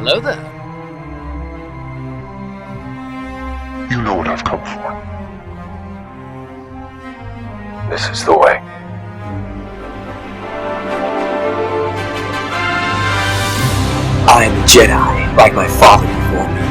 Hello there. You know what I've come for. This is the way. I am a Jedi, like my father before me.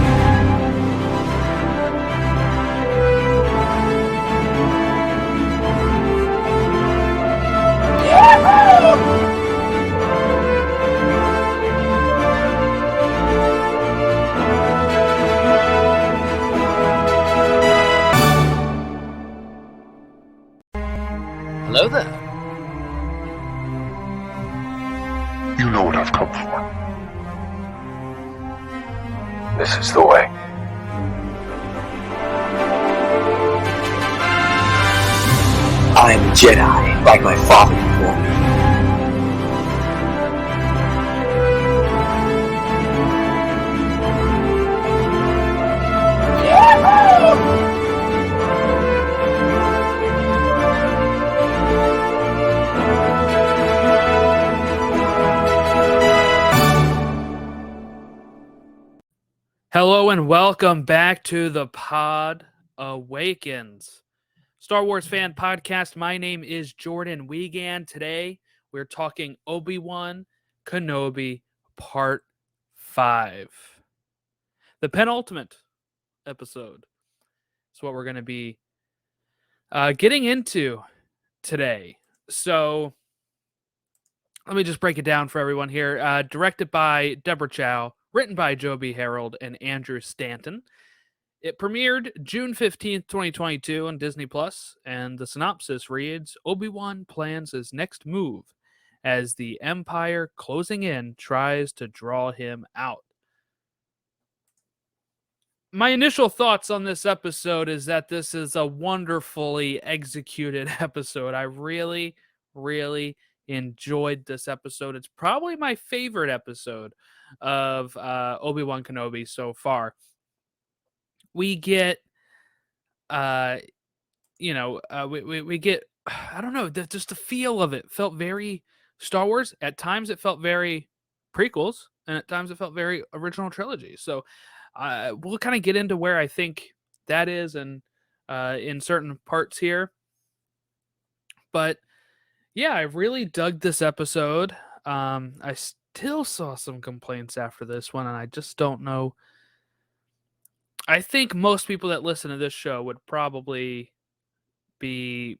Hello there. You know what I've come for. This is the way. I am a Jedi, like my father before me. Hello and welcome back to the Podawakens, Star Wars fan podcast. My name is Jordan Wiegand. Today we're talking Obi-Wan Kenobi Part 5. The penultimate episode is what we're going to be getting into today. So let me just break it down for everyone here. Directed by Deborah Chow. Written by Joby Harold and Andrew Stanton. It premiered June 15th, 2022 on Disney+, and the synopsis reads, Obi-Wan plans his next move as the Empire closing in tries to draw him out. My initial thoughts on this episode is that this is a wonderfully executed episode. I really, really enjoyed this episode. It's probably my favorite episode of Obi-Wan Kenobi so far. We get we get, I don't know, just the feel of it felt very Star Wars. At times it felt very prequels, and at times it felt very original trilogy. So we'll kind of get into where I think that is, and in certain parts here. But yeah, I really dug this episode. I still saw some complaints after this one, and I just don't know. I think most people that listen to this show would probably be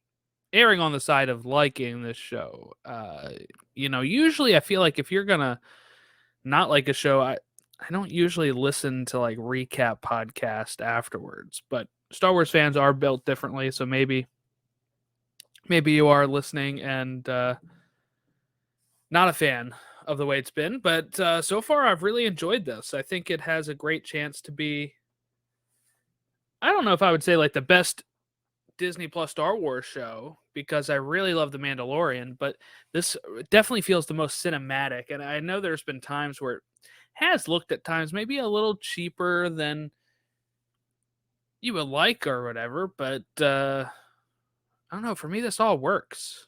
erring on the side of liking this show. Usually I feel like if you're gonna not like a show, I don't usually listen to like recap podcast afterwards. But Star Wars fans are built differently, so maybe you are listening and not a fan of the way it's been, but so far I've really enjoyed this. I think it has a great chance to be, I don't know if I would say like the best Disney Plus Star Wars show, because I really love The Mandalorian, but this definitely feels the most cinematic. And I know there's been times where it has looked at times maybe a little cheaper than you would like or whatever, but I don't know, for me this all works,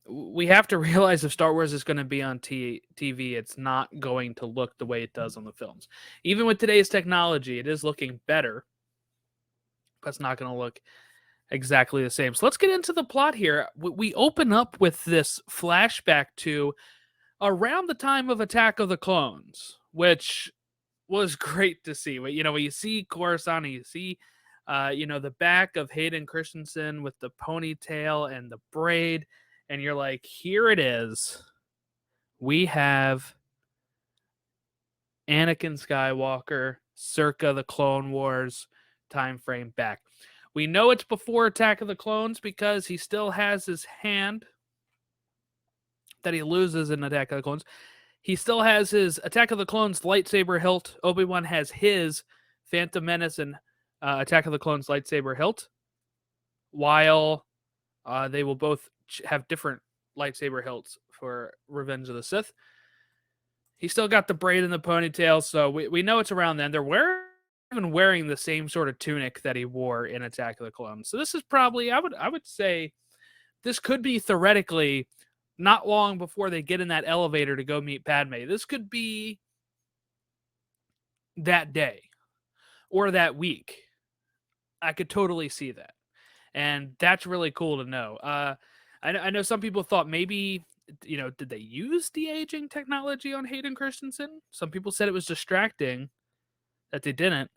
We have to realize if Star Wars is going to be on TV, it's not going to look the way it does on the films. Even with today's technology, it is looking better, but it's not going to look exactly the same. So let's get into the plot here. We open up with this flashback to around the time of Attack of the Clones, which was great to see. When you see Coruscant, and you see the back of Hayden Christensen with the ponytail and the braid, and you're like, here it is. We have Anakin Skywalker circa the Clone Wars time frame back. We know it's before Attack of the Clones because he still has his hand that he loses in Attack of the Clones. He still has his Attack of the Clones lightsaber hilt. Obi-Wan has his Phantom Menace and Attack of the Clones lightsaber hilt, while they will both have different lightsaber hilts for Revenge of the Sith. He still got the braid and the ponytail, so we know it's around then. They're wearing the same sort of tunic that he wore in Attack of the Clones. So this is probably, I would say, this could be theoretically not long before they get in that elevator to go meet Padme. This could be that day or that week. I could totally see that. And that's really cool to know. I know some people thought maybe, did they use de-aging technology on Hayden Christensen? Some people said it was distracting that they didn't.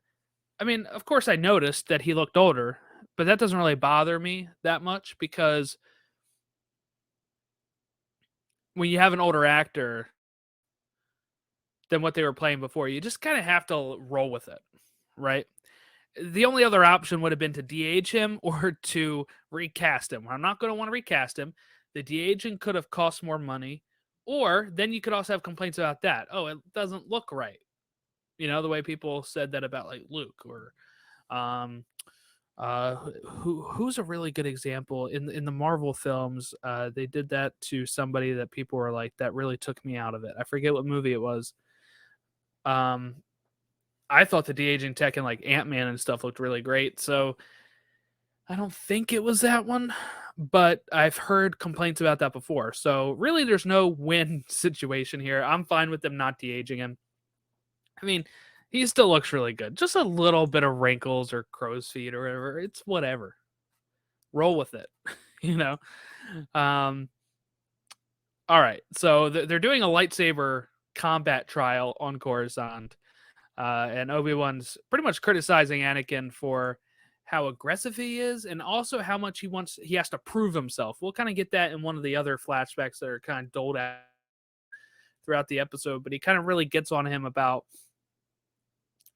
I mean, of course, I noticed that he looked older, but that doesn't really bother me that much because when you have an older actor than what they were playing before, you just kind of have to roll with it, right? The only other option would have been to de-age him or to recast him. I'm not going to want to recast him. The de-aging could have cost more money, or then you could also have complaints about that. Oh, it doesn't look right. The way people said that about like Luke or who's a really good example in the Marvel films. They did that to somebody that people were like, that really took me out of it. I forget what movie it was. I thought the de-aging tech in like Ant-Man and stuff looked really great. So I don't think it was that one, but I've heard complaints about that before. So really there's no win situation here. I'm fine with them not de-aging him. I mean, he still looks really good. Just a little bit of wrinkles or crow's feet or whatever. It's whatever. Roll with it, All right. So they're doing a lightsaber combat trial on Coruscant. And Obi-Wan's pretty much criticizing Anakin for how aggressive he is and also how much he has to prove himself. We'll kind of get that in one of the other flashbacks that are kind of doled out throughout the episode, but he kind of really gets on him about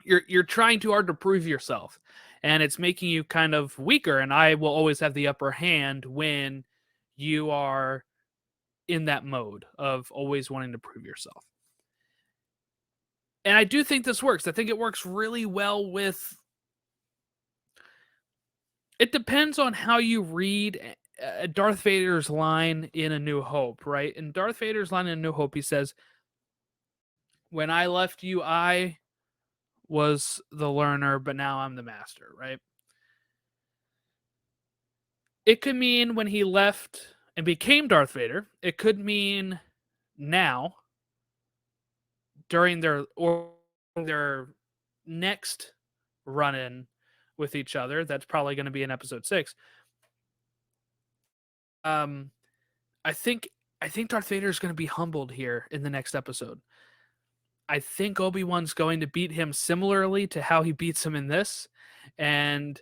you're trying too hard to prove yourself and it's making you kind of weaker, and I will always have the upper hand when you are in that mode of always wanting to prove yourself. And I do think this works. I think it works really well with... It depends on how you read Darth Vader's line in A New Hope, right? In Darth Vader's line in A New Hope, he says, "When I left you, I was the learner, but now I'm the master," right? It could mean when he left and became Darth Vader. It could mean now, during their next run-in with each other. That's probably going to be in episode 6. I think Darth Vader is going to be humbled here in the next episode. I think Obi-Wan's going to beat him similarly to how he beats him in this, and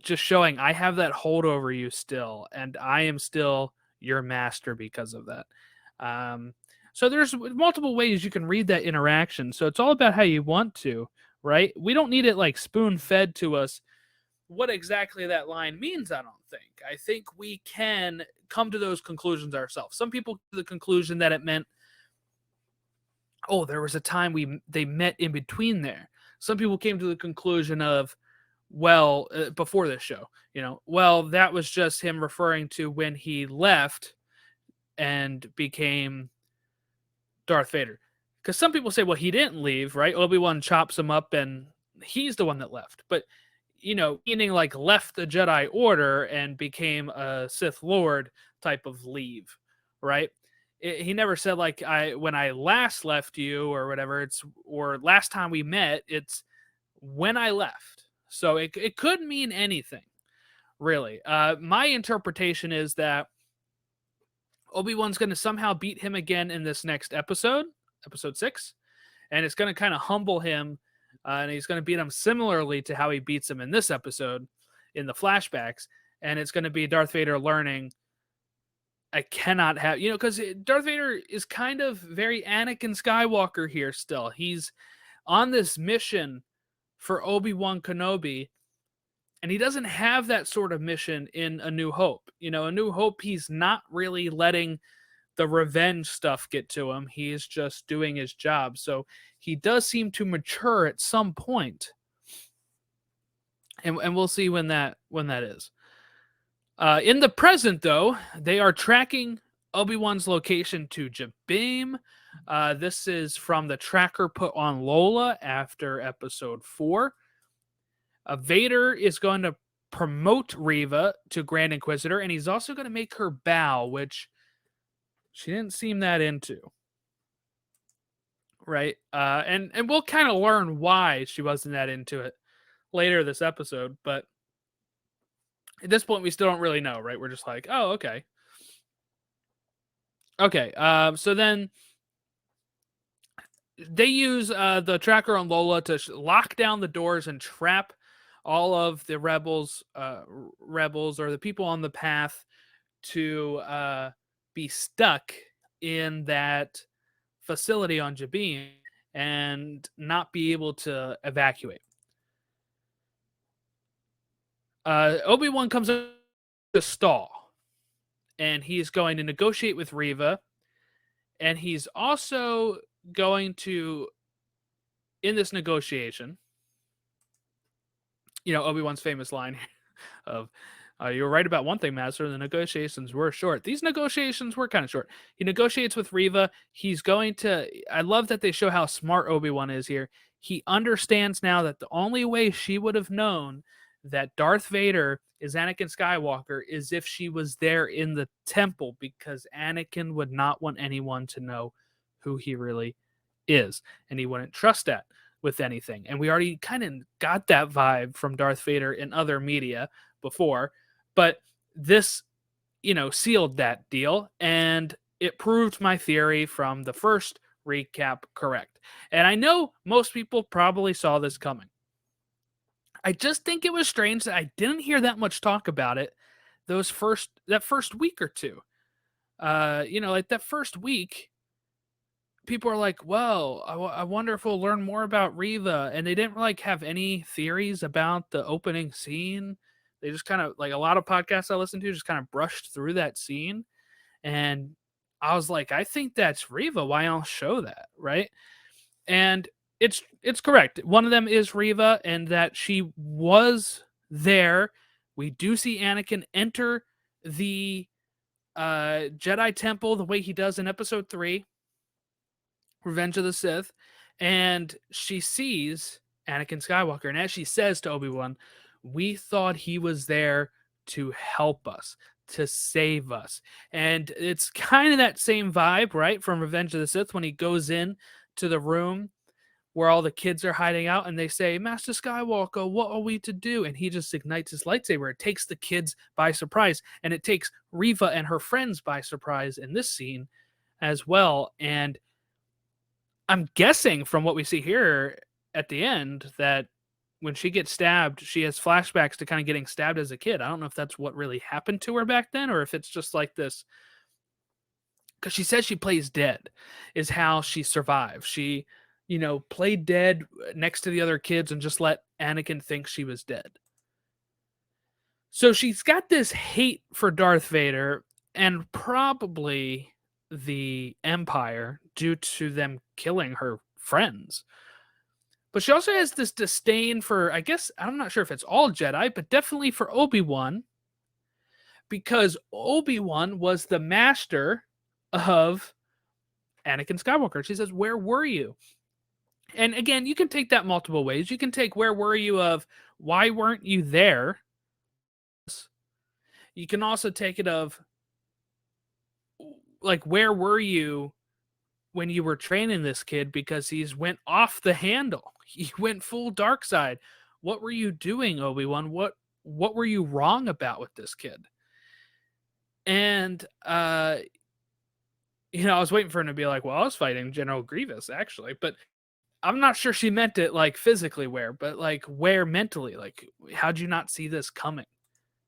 just showing I have that hold over you still, and I am still your master because of that. So there's multiple ways you can read that interaction. So it's all about how you want to, right? We don't need it like spoon-fed to us what exactly that line means, I don't think. I think we can come to those conclusions ourselves. Some people to the conclusion that it meant, oh, there was a time they met in between there. Some people came to the conclusion of, well, before this show, well, that was just him referring to when he left and became Darth Vader. Because some people say, well, he didn't leave, right? Obi-Wan chops him up and he's the one that left. But, meaning like left the Jedi Order and became a Sith Lord type of leave, right? He never said like when I last left you or whatever, or last time we met, it's when I left. So it could mean anything, really. My interpretation is that Obi-Wan's going to somehow beat him again in this next episode 6, and it's going to kind of humble him, and he's going to beat him similarly to how he beats him in this episode in the flashbacks, and it's going to be Darth Vader learning, I cannot have, because Darth Vader is kind of very Anakin Skywalker here still. He's on this mission for Obi-Wan Kenobi, and he doesn't have that sort of mission in A New Hope. A New Hope, he's not really letting the revenge stuff get to him. He is just doing his job. So he does seem to mature at some point. And we'll see when that is. In the present, though, they are tracking Obi-Wan's location to Jabim. This is from the tracker put on Lola after episode 4. Vader is going to promote Reva to Grand Inquisitor, and he's also going to make her bow, which she didn't seem that into. right? And we'll kind of learn why she wasn't that into it later this episode, but at this point we still don't really know, right? We're just like, oh, okay. Okay, so then they use the tracker on Lola to lock down the doors and trap all of the rebels or the people on the path to be stuck in that facility on Jabin and not be able to evacuate. Obi-Wan comes up to stall, and he's going to negotiate with Reva, and he's also going to, in this negotiation, Obi-Wan's famous line of, you're right about one thing, Master. The negotiations were short. These negotiations were kind of short. He negotiates with Reva. He's going to... I love that they show how smart Obi-Wan is here. He understands now that the only way she would have known that Darth Vader is Anakin Skywalker is if she was there in the temple, because Anakin would not want anyone to know who he really is, and he wouldn't trust that with anything. And we already kind of got that vibe from Darth Vader in other media before, but this, sealed that deal, and it proved my theory from the first recap correct. And I know most people probably saw this coming. I just think it was strange that I didn't hear that much talk about it that first week or two. Like that first week, people are like, well, I wonder if we'll learn more about Reva. And they didn't like have any theories about the opening scene. They just kind of, like a lot of podcasts I listen to, just kind of brushed through that scene. And I was like, I think that's Reva. Why don't show that? Right. And it's correct. One of them is Reva, and that she was there. We do see Anakin enter the Jedi Temple the way he does in Episode 3, Revenge of the Sith, and she sees Anakin Skywalker. And as she says to Obi-Wan, we thought he was there to help us, to save us. And it's kind of that same vibe, right, from Revenge of the Sith, when he goes in to the room where all the kids are hiding out, and they say, Master Skywalker, what are we to do? And he just ignites his lightsaber. It takes the kids by surprise, and it takes Reva and her friends by surprise in this scene as well. And I'm guessing from what we see here at the end that when she gets stabbed, she has flashbacks to kind of getting stabbed as a kid. I don't know if that's what really happened to her back then, or if it's just like this, because she says she plays dead is how she survived. She played dead next to the other kids and just let Anakin think she was dead. So she's got this hate for Darth Vader and probably the Empire due to them killing her friends. But she also has this disdain for, I guess, I'm not sure if it's all Jedi, but definitely for Obi-Wan, because Obi-Wan was the master of Anakin Skywalker. She says, where were you? And again, you can take that multiple ways. You can take where were you of why weren't you there? You can also take it of like, where were you when you were training this kid, because he's went off the handle. He went full dark side. What were you doing, Obi-Wan? What were you wrong about with this kid? And I was waiting for him to be like, well, I was fighting General Grievous actually, but I'm not sure she meant it like physically where, but like where mentally. Like, how'd you not see this coming?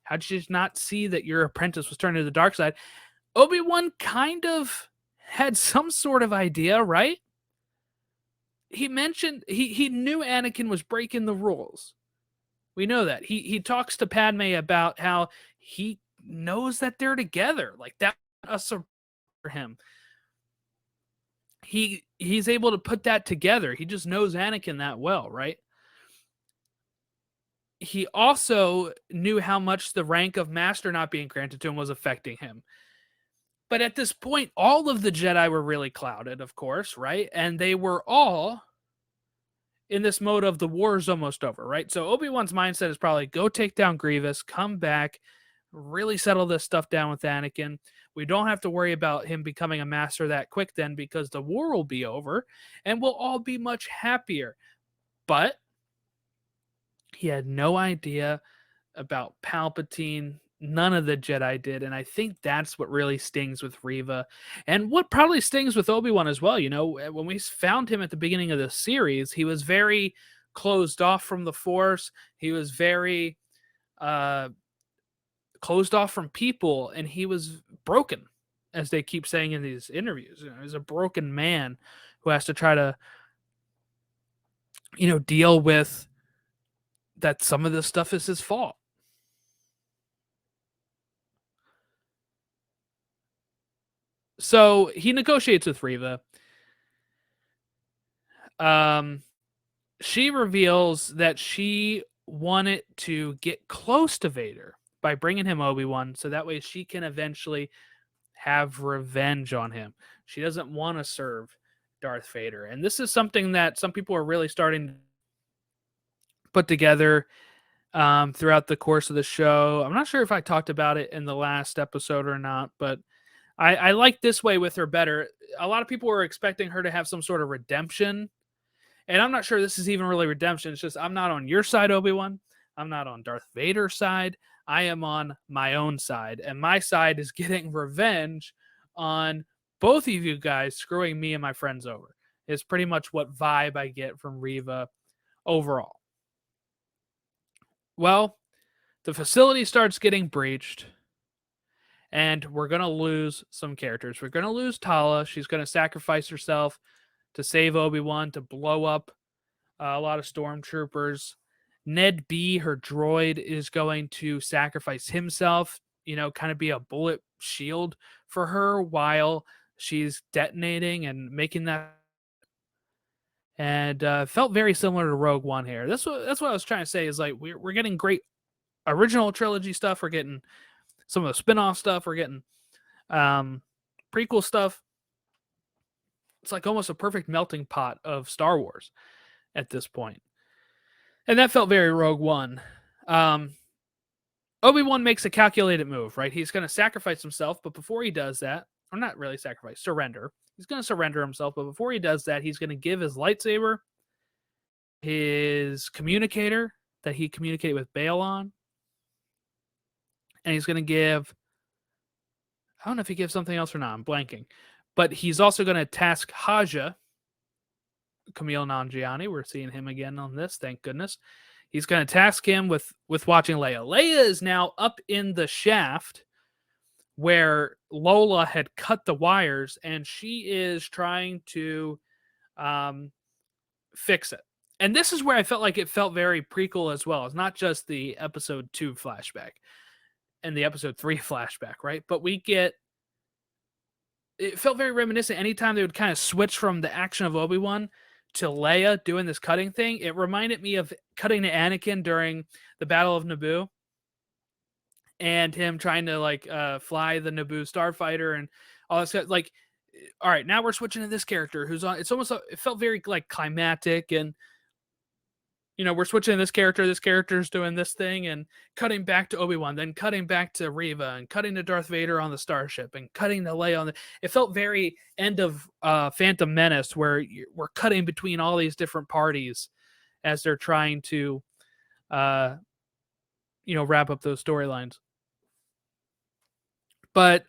How'd you not see that your apprentice was turning to the dark side? Obi-Wan kind of had some sort of idea, right? He mentioned he knew Anakin was breaking the rules. We know that. He talks to Padme about how he knows that they're together. Like, that's a surprise for him. He's able to put that together. He just knows Anakin that well, right? He also knew how much the rank of master not being granted to him was affecting him. But at this point, all of the Jedi were really clouded, of course, right? And they were all in this mode of the war is almost over, right? So Obi-Wan's mindset is probably go take down Grievous, come back, really settle this stuff down with Anakin. We don't have to worry about him becoming a master that quick then, because the war will be over and we'll all be much happier. But he had no idea about Palpatine. None of the Jedi did. And I think that's what really stings with Reva, and what probably stings with Obi-Wan as well. When we found him at the beginning of the series, he was very closed off from the Force. He was very closed off from people, and he was broken, as they keep saying in these interviews. He's a broken man who has to try to, deal with that some of this stuff is his fault. So he negotiates with Reva. She reveals that she wanted to get close to Vader by bringing him Obi-Wan, so that way she can eventually have revenge on him. She doesn't want to serve Darth Vader. And this is something that some people are really starting to put together throughout the course of the show. I'm not sure if I talked about it in the last episode or not, but I like this way with her better. A lot of people were expecting her to have some sort of redemption, and I'm not sure this is even really redemption. It's just, I'm not on your side, Obi-Wan. I'm not on Darth Vader's side. I am on my own side, and my side is getting revenge on both of you guys screwing me and my friends over. It's pretty much what vibe I get from Reva overall. Well, the facility starts getting breached, and we're going to lose some characters. We're going to lose Tala. She's going to sacrifice herself to save Obi-Wan, to blow up a lot of stormtroopers. Ned B, her droid, is going to sacrifice himself, kind of be a bullet shield for her while she's detonating and making that. And felt very similar to Rogue One here. That's what I was trying to say, is like we're getting great original trilogy stuff. We're getting some of the spin-off stuff. We're getting prequel stuff. It's like almost a perfect melting pot of Star Wars at this point. And that felt very Rogue One. Obi-Wan makes a calculated move, right? He's going to sacrifice himself, but before he does that, or not really sacrifice, surrender. He's going to surrender himself, but before he does that, he's going to give his lightsaber, his communicator that he communicated with Bail on, and he's going to give, I don't know if he gives something else or not, I'm blanking, but he's also going to task Haja, Camille Nanjiani, we're seeing him again on this, thank goodness. He's going to task him with watching Leia. Leia is now up in the shaft where Lola had cut the wires, and she is trying to fix it. And this is where I felt like it felt very prequel as well. It's not just the episode 2 flashback and the episode 3 flashback, right? But it felt very reminiscent. Anytime they would kind of switch from the action of Obi-Wan to Leia doing this cutting thing, it reminded me of cutting to Anakin during the Battle of Naboo, and him trying to fly the Naboo starfighter and all this stuff. Like, all right, now we're switching to this character who's on. It's almost, it felt very like climatic, and we're switching to this character's doing this thing, and cutting back to Obi-Wan, then cutting back to Reva, and cutting to Darth Vader on the starship, and cutting to Leia on the. It felt very end of Phantom Menace, where we're cutting between all these different parties as they're trying to, wrap up those storylines. But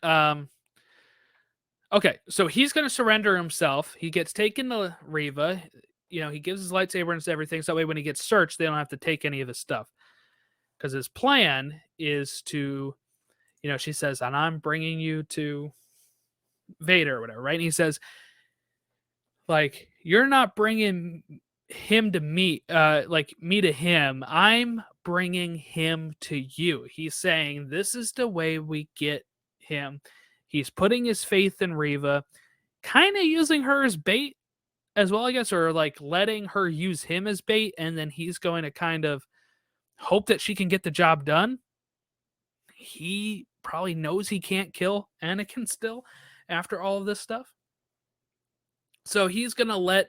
okay, so he's going to surrender himself. He gets taken to Reva. He gives his lightsaber and everything, so that way when he gets searched, they don't have to take any of his stuff. Because his plan is to, she says, and I'm bringing you to Vader or whatever, right? And he says, like, you're not bringing him to me, me to him. I'm bringing him to you. He's saying, this is the way we get him. He's putting his faith in Reva, kind of using her as bait as well, I guess, or like letting her use him as bait, and then he's going to kind of hope that she can get the job done. He probably knows he can't kill Anakin still after all of this stuff. So he's going to let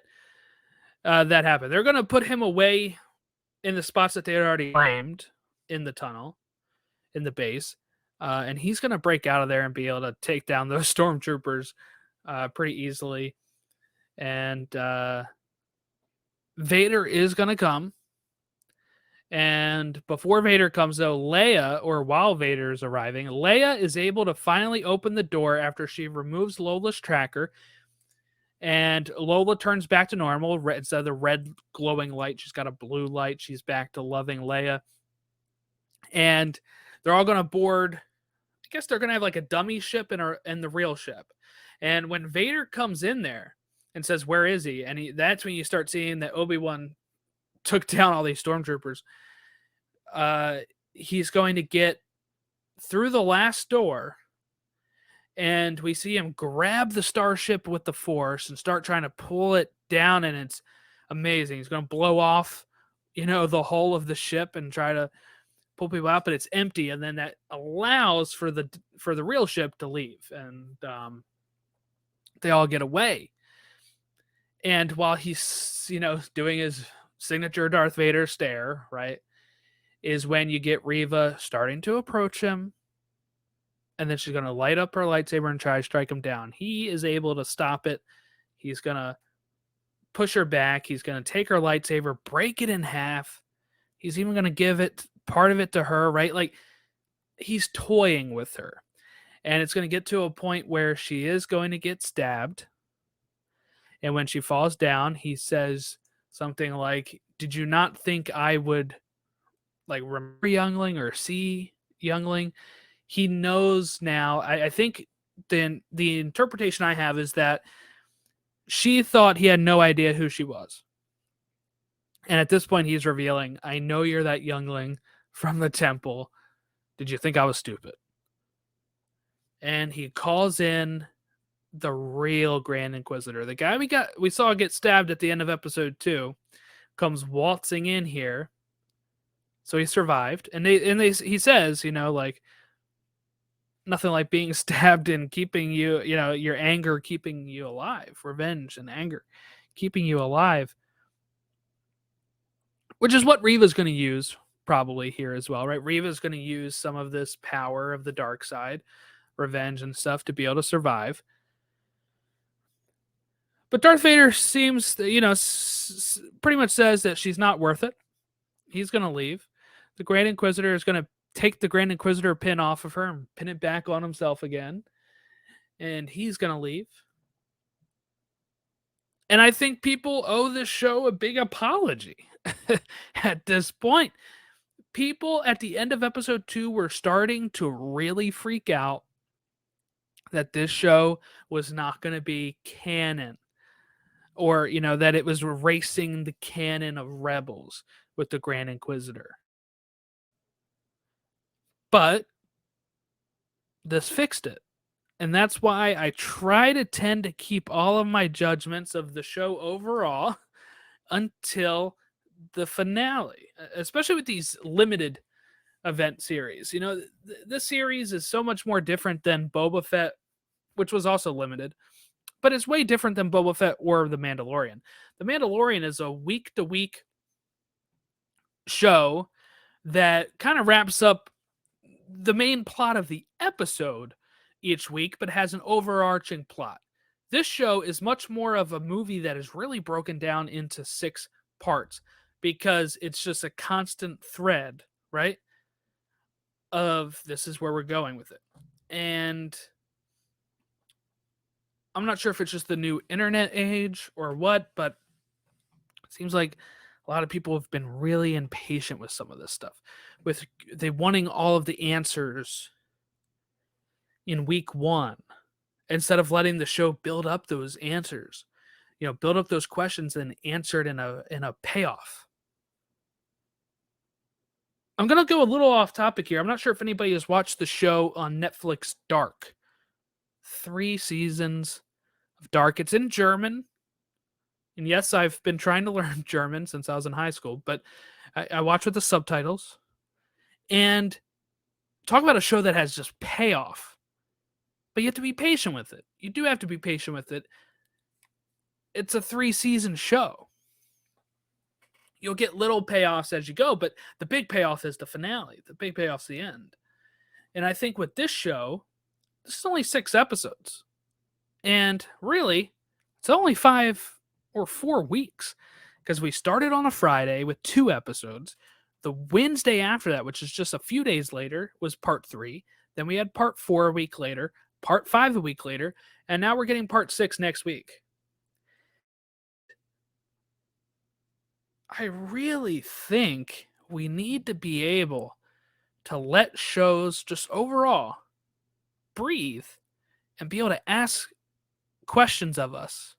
that happen. They're going to put him away in the spots that they had already claimed in the tunnel, in the base. and he's going to break out of there and be able to take down those stormtroopers pretty easily. And Vader is going to come. And before Vader comes, though, while Vader's arriving, Leia is able to finally open the door after she removes Lola's tracker. And Lola turns back to normal. Instead of the red glowing light, she's got a blue light. She's back to loving Leia. And they're all going to board. I guess they're going to have like a dummy ship and the real ship. And when Vader comes in there and says, "Where is he?" And that's when you start seeing that Obi-Wan took down all these stormtroopers. He's going to get through the last door, and we see him grab the starship with the Force and start trying to pull it down, and it's amazing. He's going to blow off, the hull of the ship and try to pull people out, but it's empty, and then that allows for the real ship to leave, and they all get away. And while he's doing his signature Darth Vader stare, right, is when you get Reva starting to approach him, and then she's going to light up her lightsaber and try to strike him down. He is able to stop it. He's going to push her back. He's going to take her lightsaber, break it in half. He's even going to give part of it to her, right? Like, he's toying with her. And it's going to get to a point where she is going to get stabbed. And when she falls down, he says something like, "Did you not think I would remember Youngling or see Youngling?" He knows now. I think then the interpretation I have is that she thought he had no idea who she was. And at this point, he's revealing, "I know you're that Youngling from the temple. Did you think I was stupid?" And he calls in the real Grand Inquisitor. The guy we saw get stabbed at the end of episode 2 comes waltzing in here. So he survived. And he says, nothing like being stabbed and keeping you, your anger keeping you alive. Revenge and anger keeping you alive. Which is what Reva's going to use probably here as well, right? Reva's going to use some of this power of the dark side, revenge and stuff, to be able to survive. But Darth Vader seems, pretty much says that she's not worth it. He's going to leave. The Grand Inquisitor is going to take the Grand Inquisitor pin off of her and pin it back on himself again. And he's going to leave. And I think people owe this show a big apology at this point. People at the end of episode 2 were starting to really freak out that this show was not going to be canon. Or, that it was erasing the canon of Rebels with the Grand Inquisitor. But this fixed it. And that's why I try to tend to keep all of my judgments of the show overall until the finale, especially with these limited event series. This series is so much more different than Boba Fett, which was also limited. But it's way different than Boba Fett or The Mandalorian. The Mandalorian is a week-to-week show that kind of wraps up the main plot of the episode each week, but has an overarching plot. This show is much more of a movie that is really broken down into 6 parts because it's just a constant thread, right? Of this is where we're going with it. And I'm not sure if it's just the new internet age or what, but it seems like a lot of people have been really impatient with some of this stuff, with they wanting all of the answers in week 1 instead of letting the show build up those answers, build up those questions and answer it in a payoff. I'm going to go a little off topic here. I'm not sure if anybody has watched the show on Netflix, Dark. 3 seasons of Dark. It's in German. And yes, I've been trying to learn German since I was in high school, but I watch with the subtitles. And talk about a show that has just payoff. But you have to be patient with it. You do have to be patient with it. It's a 3-season show. You'll get little payoffs as you go, but the big payoff is the finale. The big payoff's the end. And I think with this show, this is only 6 episodes. And really, it's only 5 or 4 weeks because we started on a Friday with 2 episodes. The Wednesday after that, which is just a few days later, was part 3. Then we had part 4 a week later, part 5 a week later, and now we're getting part 6 next week. I really think we need to be able to let shows just overall breathe and be able to ask questions of us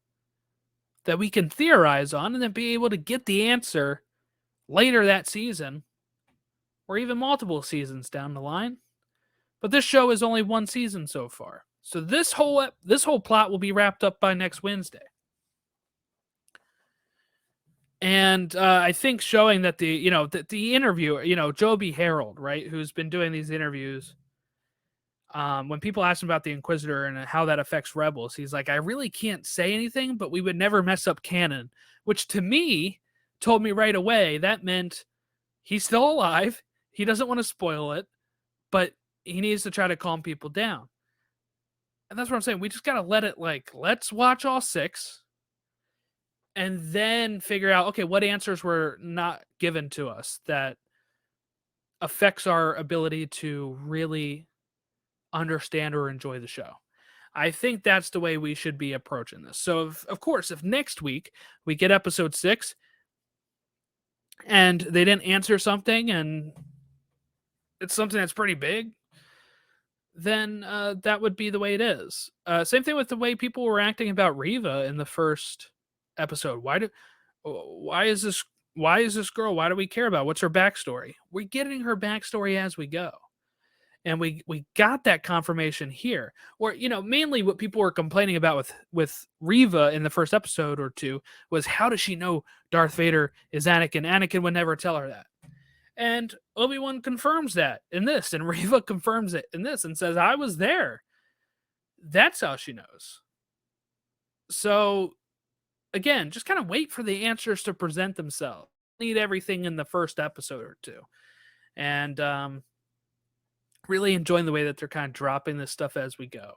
that we can theorize on and then be able to get the answer later that season or even multiple seasons down the line. But this show is only 1 season so far. So this whole plot will be wrapped up by next Wednesday. And I think showing that the interviewer, Joby Harold, right, who's been doing these interviews, when people ask him about the Inquisitor and how that affects Rebels, he's like, I really can't say anything, but we would never mess up canon, which to me told me right away that meant he's still alive. He doesn't want to spoil it, but he needs to try to calm people down. And that's what I'm saying. We just got to let it, let's watch all 6 and then figure out, okay, what answers were not given to us that affects our ability to really understand or enjoy the show. I think that's the way we should be approaching this. So, of course, if next week we get episode 6 and they didn't answer something and it's something that's pretty big, then that would be the way it is. Same thing with the way people were acting about Reva in the first episode. Why is this girl? Why do we care about? What's her backstory? We're getting her backstory as we go. And we got that confirmation here. Or, mainly what people were complaining about with Reva in the first episode or 2 was, how does she know Darth Vader is Anakin? Anakin would never tell her that. And Obi-Wan confirms that in this, and Reva confirms it in this and says, I was there. That's how she knows. So, again, just kind of wait for the answers to present themselves. Need everything in the first episode or 2. And really enjoying the way that they're kind of dropping this stuff as we go.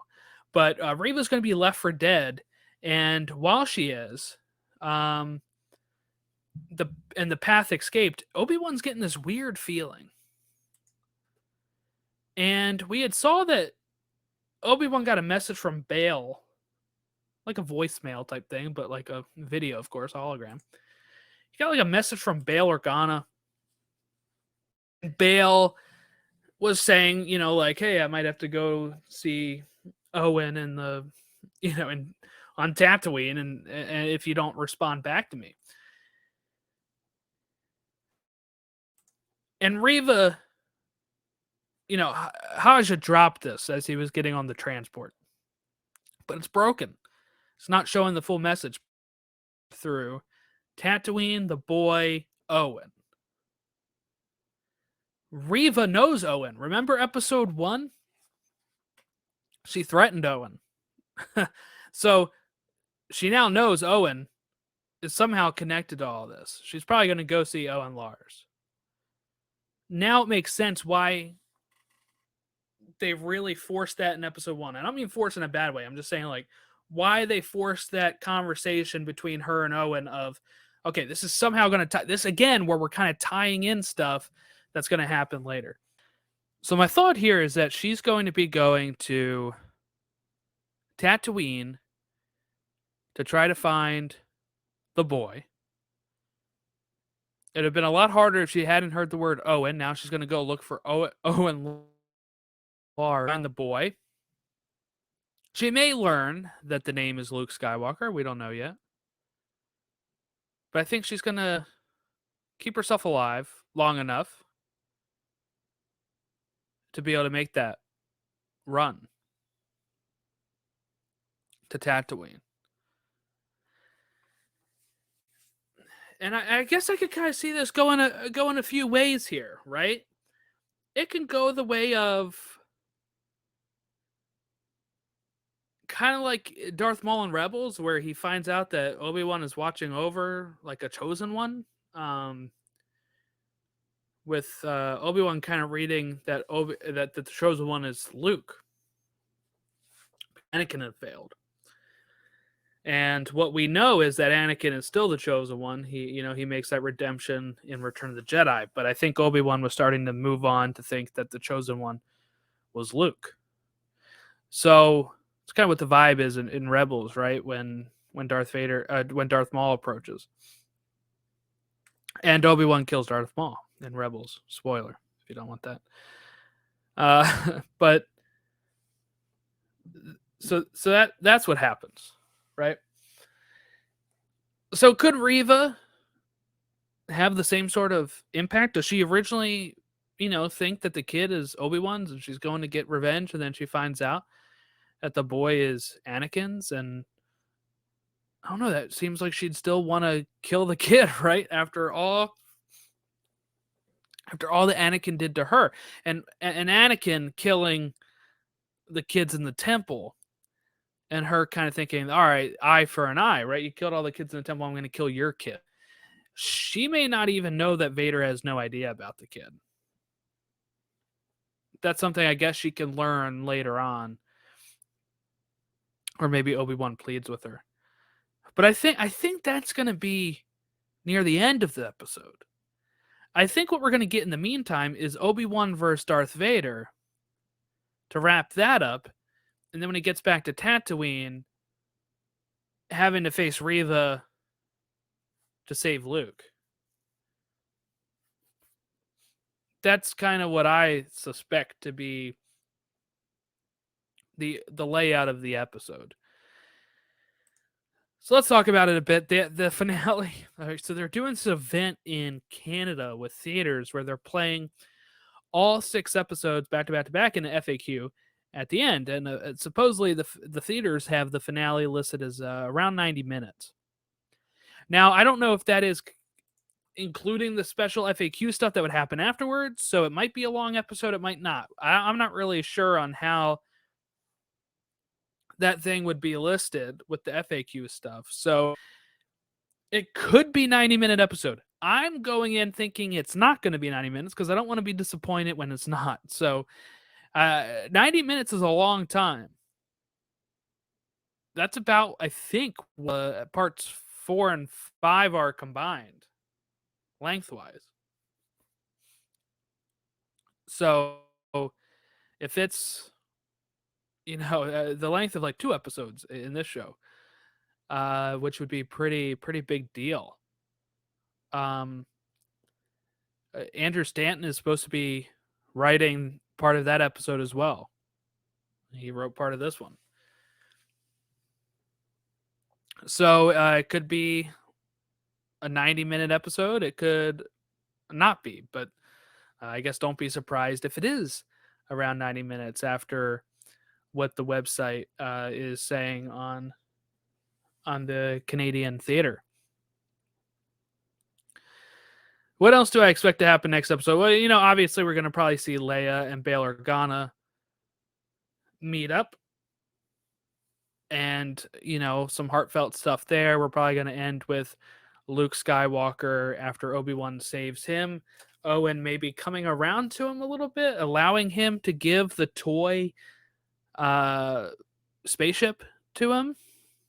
But Reva's going to be left for dead, and while she is, the path escaped, Obi-Wan's getting this weird feeling. And we had saw that Obi-Wan got a message from Bail, like a voicemail type thing, but like a video, of course, hologram. He got like a message from Bail Organa. Bail was saying, hey, I might have to go see Owen in the, on Tatooine, and if you don't respond back to me. And Reva, Haja dropped this as he was getting on the transport, but it's broken. It's not showing the full message through Tatooine, the boy, Owen. Reva knows Owen. Remember episode 1? She threatened Owen. So she now knows Owen is somehow connected to all this. She's probably going to go see Owen Lars. Now it makes sense why they really forced that in episode 1. I don't mean force in a bad way. I'm just saying, why they forced that conversation between her and Owen of, okay, this is somehow going to tie this again, where we're kind of tying in stuff that's going to happen later. So my thought here is that she's going to be going to Tatooine to try to find the boy. It'd have been a lot harder if she hadn't heard the word Owen. Now she's going to go look for Owen Lars and the boy. She may learn that the name is Luke Skywalker. We don't know yet. But I think she's going to keep herself alive long enough to be able to make that run to Tatooine. And I guess I could kind of see this going a few ways here, right? It can go the way of kind of like Darth Maul in Rebels, where he finds out that Obi-Wan is watching over like a chosen one. with Obi-Wan kind of reading that that the chosen one is Luke. Anakin had failed. And what we know is that Anakin is still the chosen one. He makes that redemption in Return of the Jedi. But I think Obi-Wan was starting to move on to think that the chosen one was Luke. So it's kind of what the vibe is in Rebels, right? When Darth Maul approaches, and Obi-Wan kills Darth Maul in Rebels. Spoiler if you don't want that. But so that's what happens. Right. So could Reva have the same sort of impact? Does she originally, think that the kid is Obi-Wan's and she's going to get revenge, and then she finds out that the boy is Anakin's? And I don't know, that seems like she'd still want to kill the kid, right? After all that Anakin did to her. And Anakin killing the kids in the temple. And her kind of thinking, all right, eye for an eye, right? You killed all the kids in the temple, I'm going to kill your kid. She may not even know that Vader has no idea about the kid. That's something I guess she can learn later on. Or maybe Obi-Wan pleads with her. But I think that's going to be near the end of the episode. I think what we're going to get in the meantime is Obi-Wan versus Darth Vader to wrap that up. And then when he gets back to Tatooine, having to face Reva to save Luke. That's kind of what I suspect to be the layout of the episode. So let's talk about it a bit. The finale. So they're doing this event in Canada with theaters where they're playing all 6 episodes back to back to back in the FAQ at the end, and supposedly the theaters have the finale listed as around 90 minutes. Now, I don't know if that is including the special FAQ stuff that would happen afterwards, so it might be a long episode, it might not. I'm not really sure on how that thing would be listed with the FAQ stuff, so it could be 90-minute episode. I'm going in thinking it's not going to be 90 minutes because I don't want to be disappointed when it's not. So 90 minutes is a long time. That's about, I think, parts 4 and 5 are combined lengthwise. So if it's, the length of like 2 episodes in this show, which would be pretty big deal. Andrew Stanton is supposed to be writing part of that episode as well. He wrote part of this one. So it could be a 90-minute episode. It could not be, but I guess don't be surprised if it is around 90 minutes after what the website is saying on the Canadian theater. What else do I expect to happen next episode? Well, obviously we're going to probably see Leia and Bail Organa meet up. And, some heartfelt stuff there. We're probably going to end with Luke Skywalker after Obi-Wan saves him. Owen maybe coming around to him a little bit, allowing him to give the toy spaceship to him.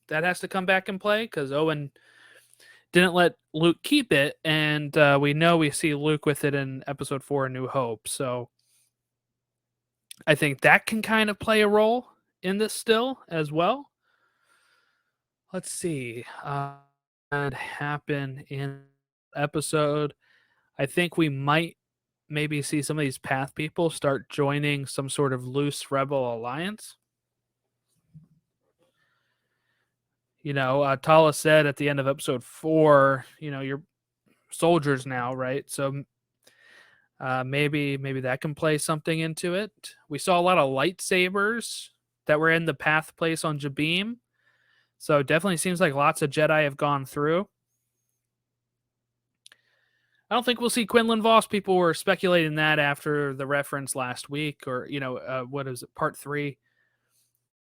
That has to come back in play because Owen didn't let Luke keep it, and we see Luke with it in Episode 4, A New Hope. So I think that can kind of play a role in this still as well. Let's see. What happened in episode? I think we might maybe see some of these Path people start joining some sort of loose rebel alliance. Tala said at the end of episode 4, you're soldiers now, right? So maybe that can play something into it. We saw a lot of lightsabers that were in the Path place on Jabim. So it definitely seems like lots of Jedi have gone through. I don't think we'll see Quinlan Voss. People were speculating that after the reference last week, or, what is it, part 3,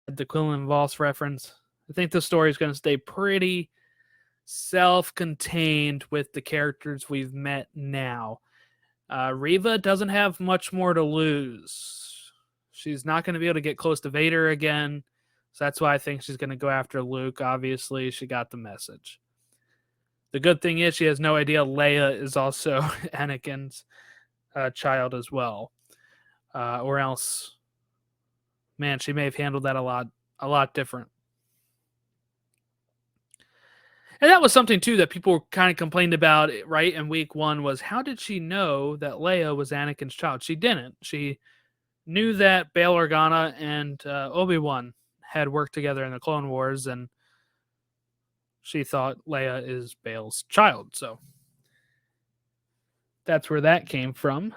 the Quinlan Voss reference. I think the story is going to stay pretty self-contained with the characters we've met now. Reva doesn't have much more to lose. She's not going to be able to get close to Vader again. So that's why I think she's going to go after Luke. Obviously, she got the message. The good thing is she has no idea Leia is also Anakin's child as well. Or else, man, she may have handled that a lot different. And that was something, too, that people kind of complained about, right, in week 1 was, how did she know that Leia was Anakin's child? She didn't. She knew that Bail Organa and Obi-Wan had worked together in the Clone Wars, and she thought Leia is Bail's child. So that's where that came from.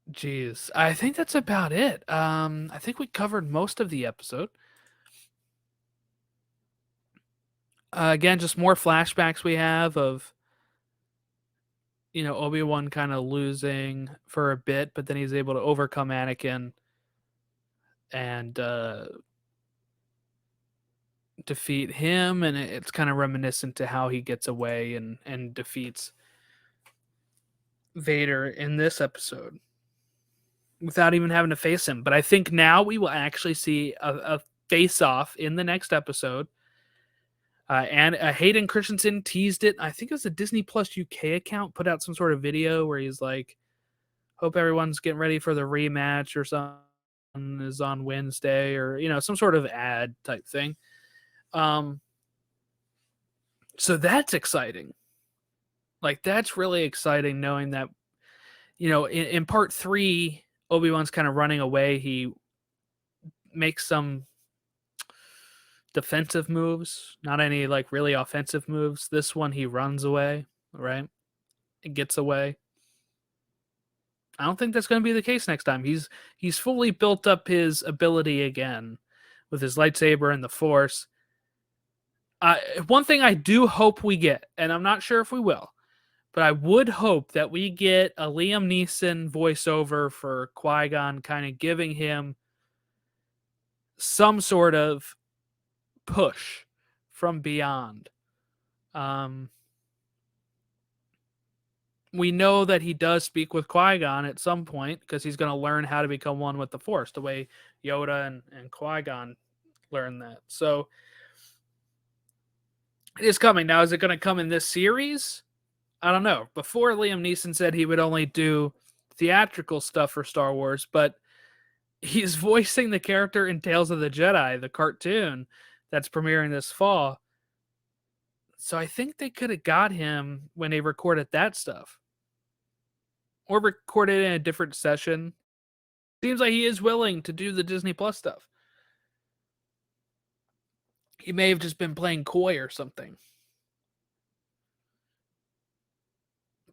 Jeez. I think that's about it. I think we covered most of the episode. Again, just more flashbacks we have of, Obi-Wan kind of losing for a bit, but then he's able to overcome Anakin and defeat him, and it's kind of reminiscent to how he gets away and defeats Vader in this episode without even having to face him. But I think now we will actually see a face-off in the next episode. And Hayden Christensen teased it. I think it was a Disney Plus UK account put out some sort of video where he's like, hope everyone's getting ready for the rematch or something is on Wednesday, or, some sort of ad type thing. So that's exciting. Like, that's really exciting knowing that, in part 3, Obi-Wan's kind of running away. He makes some defensive moves, not any like really offensive moves. This one he runs away, right? It gets away. I don't think that's going to be the case next time. He's fully built up his ability again with his lightsaber and the Force. One thing I do hope we get, and I'm not sure if we will, but I would hope that we get a Liam Neeson voiceover for Qui-Gon, kind of giving him some sort of push from beyond. We know that he does speak with Qui-Gon at some point because he's going to learn how to become one with the Force, the way Yoda and Qui-Gon learned that. So it is coming. Now, is it going to come in this series? I don't know. Before, Liam Neeson said he would only do theatrical stuff for Star Wars, but he's voicing the character in Tales of the Jedi, the cartoon that's premiering this fall. So I think they could have got him when they recorded that stuff. Or recorded in a different session. Seems like he is willing to do the Disney Plus stuff. He may have just been playing coy or something.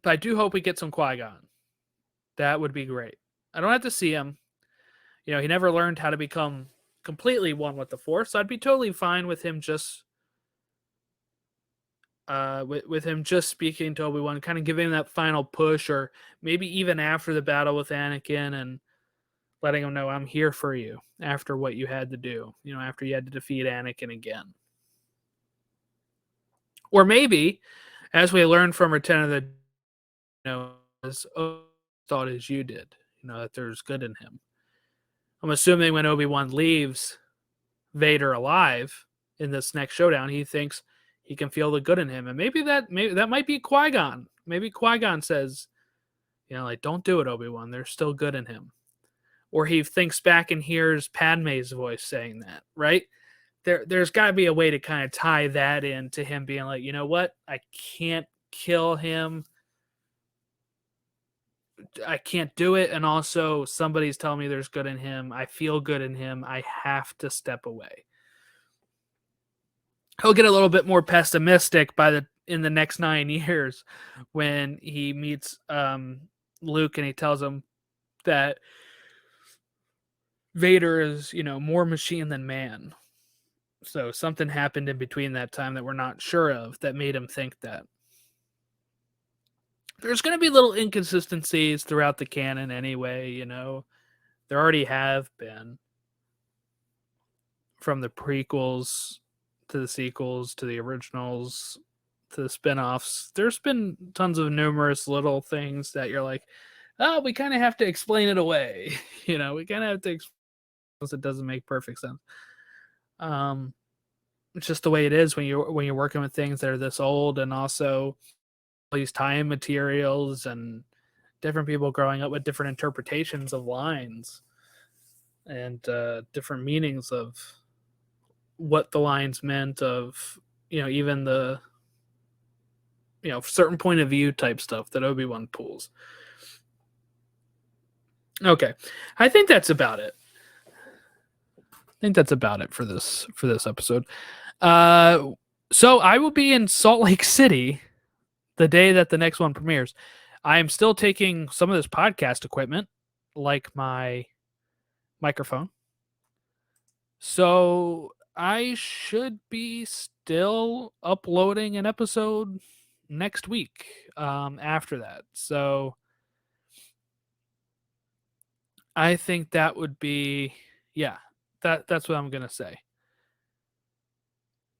But I do hope we get some Qui-Gon. That would be great. I don't have to see him. He never learned how to become completely one with the Force. So I'd be totally fine with him just with him just speaking to Obi-Wan, kind of giving him that final push, or maybe even after the battle with Anakin and letting him know, I'm here for you after what you had to do, after you had to defeat Anakin again. Or maybe, as we learned from Return of the, as thought as you did, that there's good in him. I'm assuming when Obi-Wan leaves Vader alive in this next showdown, he thinks he can feel the good in him. And maybe that might be Qui-Gon. Maybe Qui-Gon says, don't do it, Obi-Wan. There's still good in him. Or he thinks back and hears Padme's voice saying that, right? There's got to be a way to kind of tie that in to him being like, you know what? I can't kill him. I can't do it. And also somebody's telling me there's good in him. I feel good in him. I have to step away. He'll get a little bit more pessimistic in the next 9 years when he meets Luke and he tells him that Vader is, more machine than man. So something happened in between that time that we're not sure of that made him think that. There's going to be little inconsistencies throughout the canon anyway, There already have been. From the prequels to the sequels to the originals the spin-offs, there's been tons of numerous little things that you're like, oh, we kind of have to explain it away. We kind of have to explain it doesn't make perfect sense. It's just the way it is when you're working with things that are this old, and also all these time materials and different people growing up with different interpretations of lines and different meanings of what the lines meant, of even the certain point of view type stuff that Obi-Wan pulls. Okay, I think that's about it. For this episode. So I will be in Salt Lake City the day that the next one premieres. I am still taking some of this podcast equipment, like my microphone. So I should be still uploading an episode next week after that. So I think that would be, that's what I'm going to say.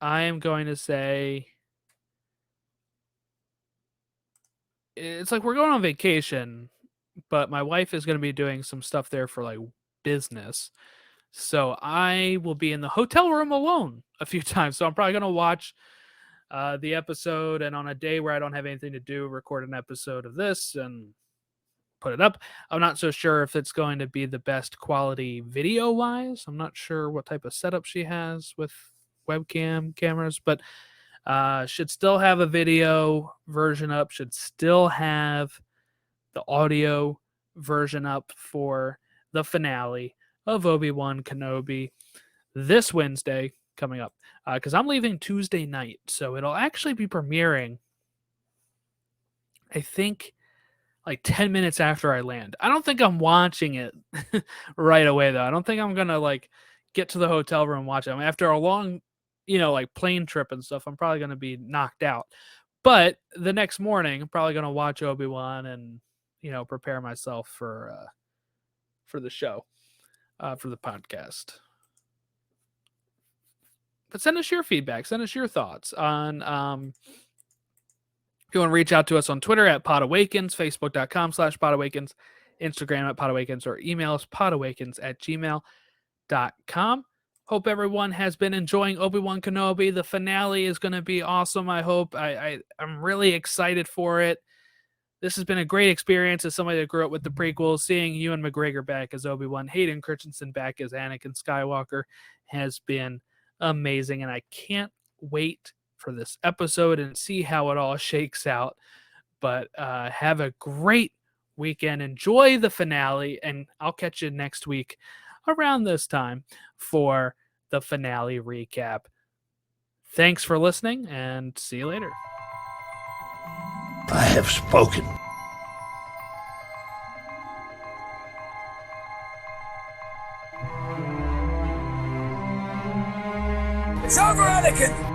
I am going to say it's like we're going on vacation, but my wife is going to be doing some stuff there for like business. So I will be in the hotel room alone a few times. So I'm probably going to watch the episode, and on a day where I don't have anything to do, record an episode of this and put it up. I'm not so sure if it's going to be the best quality video wise. I'm not sure what type of setup she has with webcam cameras, but should still have a video version up, should still have the audio version up for the finale of Obi-Wan Kenobi this Wednesday coming up, because I'm leaving Tuesday night, so it'll actually be premiering, I think, like 10 minutes after I land. I don't think I'm watching it right away, though. I don't think I'm gonna like get to the hotel room and watch it. I mean, after a long like plane trip and stuff, I'm probably going to be knocked out. But the next morning, I'm probably going to watch Obi-Wan and, prepare myself for the show, for the podcast. But send us your feedback. Send us your thoughts on, if you want to reach out to us on Twitter at podawakens, facebook.com/podawakens, Instagram at podawakens, or email us podawakens@gmail.com. Hope everyone has been enjoying Obi-Wan Kenobi. The finale is going to be awesome, I hope. I'm really excited for it. This has been a great experience as somebody that grew up with the prequels. Seeing Ewan McGregor back as Obi-Wan, Hayden Christensen back as Anakin Skywalker has been amazing, and I can't wait for this episode and see how it all shakes out. But have a great weekend. Enjoy the finale, and I'll catch you next week around this time for the finale recap. Thanks for listening, and see you later. I have spoken. It's over, Anakin!